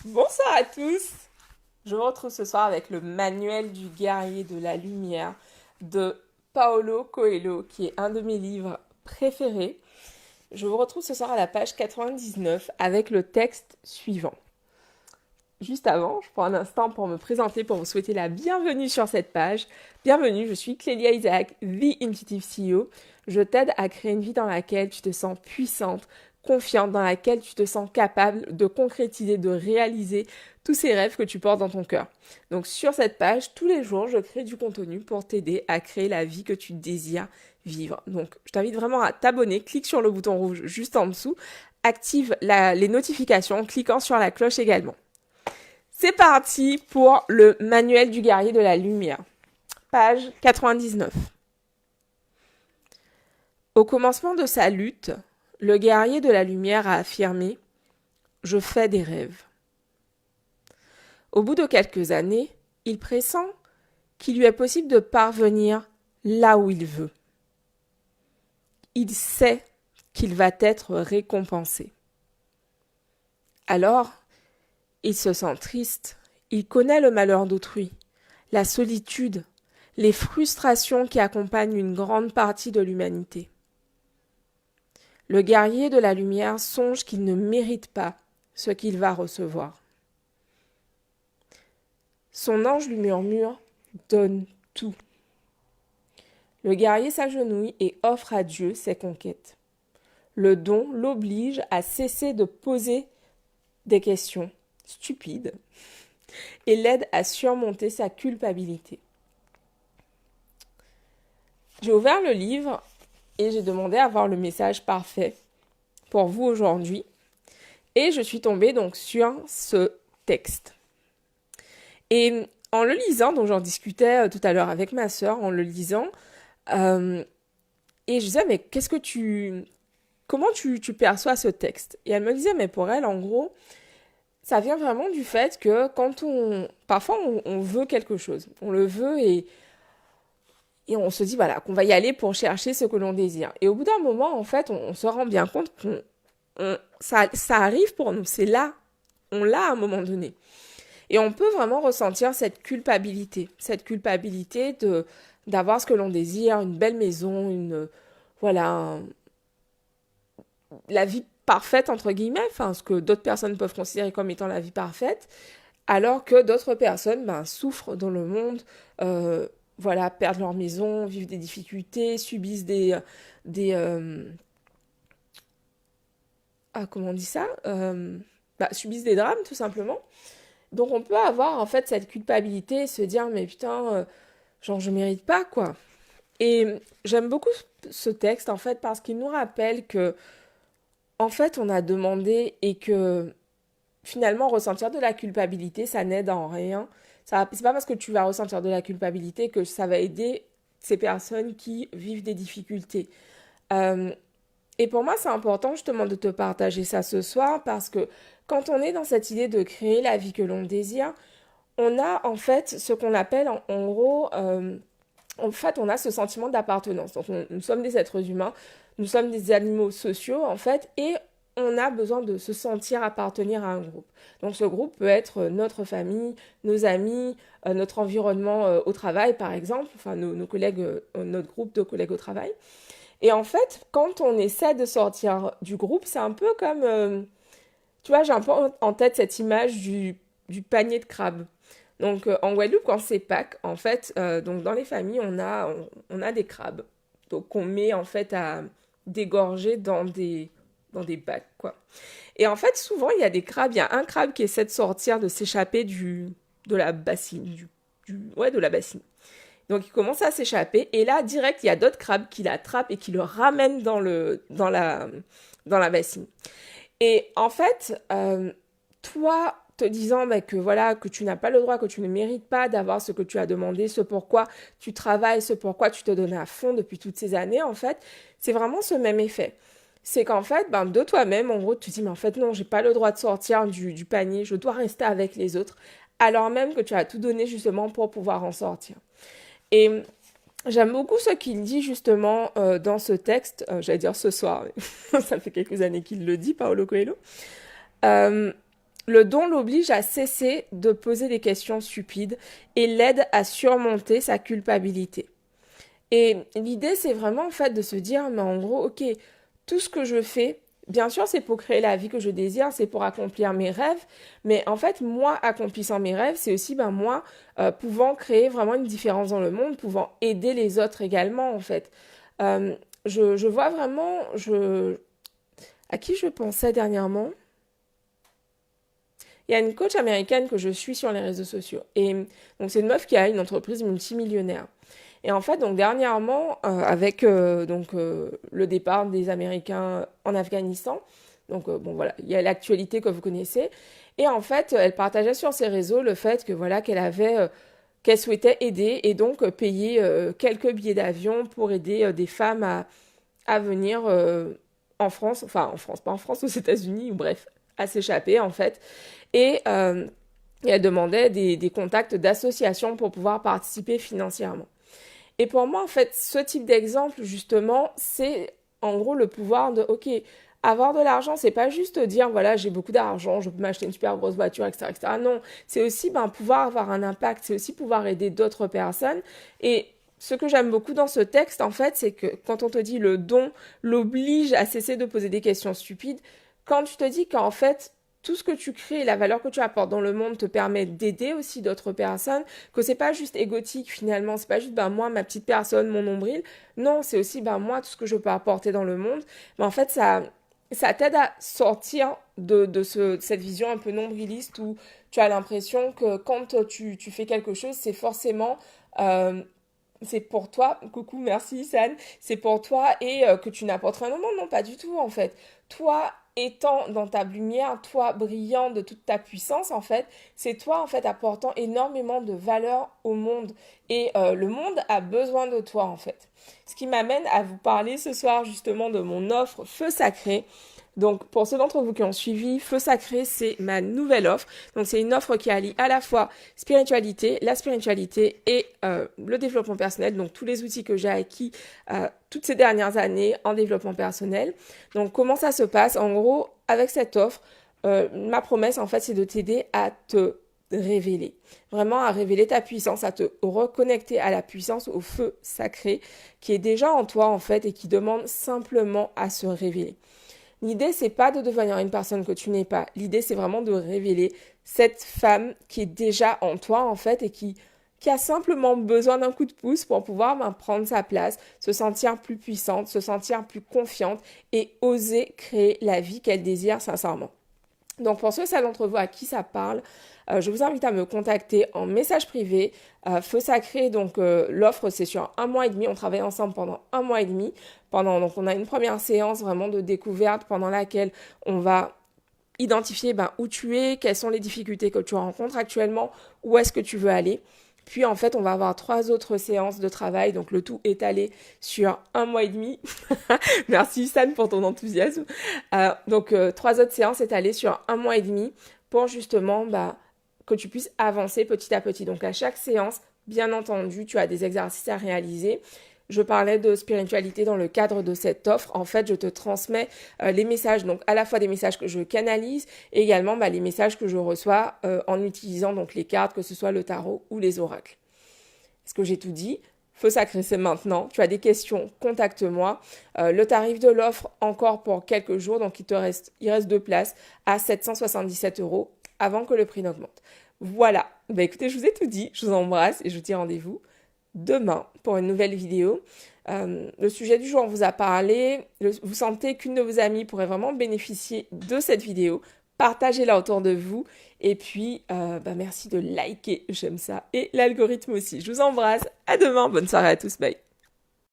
Bonsoir à tous. Je vous retrouve ce soir avec le manuel du guerrier de la lumière de Paulo Coelho, qui est un de mes livres préférés. Je vous retrouve ce soir à la page 99 avec le texte suivant. Juste avant, je prends un instant pour me présenter, pour vous souhaiter la bienvenue sur cette page. Bienvenue, je suis Clélia Isaac, The Intuitive CEO. Je t'aide à créer une vie dans laquelle tu te sens puissante, confiante, dans laquelle tu te sens capable de concrétiser, de réaliser tous ces rêves que tu portes dans ton cœur. Donc sur cette page, tous les jours, je crée du contenu pour t'aider à créer la vie que tu désires vivre. Donc je t'invite vraiment à t'abonner, clique sur le bouton rouge juste en dessous, active les notifications en cliquant sur la cloche également. C'est parti pour le manuel du guerrier de la lumière. Page 99. Au commencement de sa lutte, le guerrier de la lumière a affirmé « Je fais des rêves ». Au bout de quelques années, il pressent qu'il lui est possible de parvenir là où il veut. Il sait qu'il va être récompensé. Alors, il se sent triste, il connaît le malheur d'autrui, la solitude, les frustrations qui accompagnent une grande partie de l'humanité. Le guerrier de la lumière songe qu'il ne mérite pas ce qu'il va recevoir. Son ange lui murmure « Donne tout ». Le guerrier s'agenouille et offre à Dieu ses conquêtes. Le don l'oblige à cesser de poser des questions stupides et l'aide à surmonter sa culpabilité. J'ai ouvert le livre et j'ai demandé à voir le message parfait pour vous aujourd'hui. Et je suis tombée donc sur ce texte. Et en le lisant, donc j'en discutais tout à l'heure avec ma sœur en le lisant, et je disais, mais comment tu perçois ce texte? Et elle me disait, mais pour elle, en gros, ça vient vraiment du fait que parfois on veut quelque chose, on le veut et on se dit, voilà, qu'on va y aller pour chercher ce que l'on désire. Et au bout d'un moment, en fait, on se rend bien compte ça arrive pour nous, c'est là, on l'a à un moment donné. Et on peut vraiment ressentir cette culpabilité d'avoir ce que l'on désire, une belle maison, voilà, la vie parfaite entre guillemets, enfin ce que d'autres personnes peuvent considérer comme étant la vie parfaite, alors que d'autres personnes souffrent dans le monde, voilà, perdent leur maison, vivent des difficultés, subissent comment on dit ça, subissent des drames tout simplement. Donc on peut avoir en fait cette culpabilité et se dire mais putain, genre je mérite pas quoi. Et j'aime beaucoup ce texte en fait parce qu'il nous rappelle que en fait on a demandé et que finalement ressentir de la culpabilité ça n'aide en rien. C'est pas parce que tu vas ressentir de la culpabilité que ça va aider ces personnes qui vivent des difficultés. Euh, et pour moi, c'est important justement de te partager ça ce soir parce que quand on est dans cette idée de créer la vie que l'on désire, on a en fait ce qu'on appelle en gros, en fait, on a ce sentiment d'appartenance. Donc, nous sommes des êtres humains, nous sommes des animaux sociaux en fait, et on a besoin de se sentir appartenir à un groupe. Donc, ce groupe peut être notre famille, nos amis, notre environnement au travail, par exemple, enfin nos collègues, notre groupe de collègues au travail. Et en fait, quand on essaie de sortir du groupe, c'est un peu comme, tu vois, j'ai un peu en tête cette image du panier de crabes. Donc en Guadeloupe, quand c'est Pâques, en fait, donc dans les familles, on a des crabes. Donc on met en fait à dégorger dans des bacs, quoi. Et en fait, souvent, il y a des crabes, il y a un crabe qui essaie de sortir, de s'échapper de la bassine, ouais, de la bassine. Donc il commence à s'échapper et là direct il y a d'autres crabes qui l'attrapent et qui le ramènent dans la bassine. Et en fait, toi te disant que voilà que tu n'as pas le droit, que tu ne mérites pas d'avoir ce que tu as demandé, ce pourquoi tu travailles, ce pourquoi tu te donnes à fond depuis toutes ces années, en fait, c'est vraiment ce même effet. C'est qu'en fait, de toi-même, en gros, tu te dis, mais en fait, non, j'ai pas le droit de sortir du panier, je dois rester avec les autres, alors même que tu as tout donné justement pour pouvoir en sortir. Et j'aime beaucoup ce qu'il dit justement dans ce texte, j'allais dire ce soir, mais ça fait quelques années qu'il le dit, Paulo Coelho. Euh, Le don l'oblige à cesser de poser des questions stupides et l'aide à surmonter sa culpabilité. Et l'idée, c'est vraiment en fait de se dire, mais en gros, ok, tout ce que je fais, bien sûr, c'est pour créer la vie que je désire, c'est pour accomplir mes rêves, mais en fait, moi, accomplissant mes rêves, c'est aussi moi pouvant créer vraiment une différence dans le monde, pouvant aider les autres également, en fait. Je vois vraiment, à qui je pensais dernièrement? Il y a une coach américaine que je suis sur les réseaux sociaux. Et donc, c'est une meuf qui a une entreprise multimillionnaire. Et en fait, donc dernièrement, avec le départ des Américains en Afghanistan, donc bon voilà, il y a l'actualité que vous connaissez. Et en fait, elle partageait sur ses réseaux le fait que voilà qu'elle souhaitait aider et donc payer quelques billets d'avion pour aider des femmes à venir en France, enfin en France, pas en France, aux États-Unis, ou bref, à s'échapper en fait. Et elle demandait des contacts d'associations pour pouvoir participer financièrement. Et pour moi, en fait, ce type d'exemple, justement, c'est en gros le pouvoir de, ok, avoir de l'argent, c'est pas juste dire, voilà, j'ai beaucoup d'argent, je peux m'acheter une super grosse voiture, etc., etc. Non, c'est aussi pouvoir avoir un impact, c'est aussi pouvoir aider d'autres personnes. Et ce que j'aime beaucoup dans ce texte, en fait, c'est que quand on te dit le don l'oblige à cesser de poser des questions stupides, quand tu te dis qu'en fait, tout ce que tu crées, la valeur que tu apportes dans le monde te permet d'aider aussi d'autres personnes, que c'est pas juste égotique finalement, c'est pas juste moi, ma petite personne, mon nombril. Non, c'est aussi moi, tout ce que je peux apporter dans le monde. Mais en fait, ça t'aide à sortir de cette vision un peu nombriliste où tu as l'impression que quand tu fais quelque chose, c'est forcément c'est pour toi, coucou, merci San, c'est pour toi et que tu n'apportes rien au monde. Non, pas du tout en fait. Toi étant dans ta lumière, toi brillant de toute ta puissance en fait, c'est toi en fait apportant énormément de valeur au monde et le monde a besoin de toi en fait. Ce qui m'amène à vous parler ce soir justement de mon offre Feu Sacré. Donc, pour ceux d'entre vous qui ont suivi, Feu Sacré, c'est ma nouvelle offre. Donc, c'est une offre qui allie à la fois la spiritualité et le développement personnel. Donc, tous les outils que j'ai acquis toutes ces dernières années en développement personnel. Donc, comment ça se passe? En gros, avec cette offre, ma promesse, en fait, c'est de t'aider à te révéler. Vraiment à révéler ta puissance, à te reconnecter à la puissance, au feu sacré qui est déjà en toi, en fait, et qui demande simplement à se révéler. L'idée, c'est pas de devenir une personne que tu n'es pas. L'idée, c'est vraiment de révéler cette femme qui est déjà en toi, en fait, et qui a simplement besoin d'un coup de pouce pour pouvoir prendre sa place, se sentir plus puissante, se sentir plus confiante et oser créer la vie qu'elle désire sincèrement. Donc, pour ceux d'entre vous à qui ça parle, je vous invite à me contacter en message privé. Feu Sacré, donc l'offre, c'est sur 1 mois et demi. On travaille ensemble pendant 1 mois et demi. Donc, on a une première séance vraiment de découverte pendant laquelle on va identifier où tu es, quelles sont les difficultés que tu rencontres actuellement, où est-ce que tu veux aller. Puis en fait, on va avoir 3 autres séances de travail, donc le tout étalé sur 1 mois et demi. Merci San pour ton enthousiasme. Donc 3 autres séances étalées sur 1 mois et demi pour justement que tu puisses avancer petit à petit. Donc à chaque séance, bien entendu, tu as des exercices à réaliser. Je parlais de spiritualité dans le cadre de cette offre. En fait, je te transmets les messages, donc à la fois des messages que je canalise et également les messages que je reçois en utilisant donc les cartes, que ce soit le tarot ou les oracles. Est-ce que j'ai tout dit? Feu Sacré, c'est maintenant. Tu as des questions, contacte-moi. Le tarif de l'offre, encore pour quelques jours, donc il reste 2 places à 777 € avant que le prix n'augmente. Voilà. Écoutez, je vous ai tout dit. Je vous embrasse et je vous dis rendez-vous demain pour une nouvelle vidéo. Le sujet du jour, on vous a parlé. Vous sentez qu'une de vos amies pourrait vraiment bénéficier de cette vidéo. Partagez-la autour de vous. Et puis, merci de liker. J'aime ça. Et l'algorithme aussi. Je vous embrasse. À demain. Bonne soirée à tous. Bye.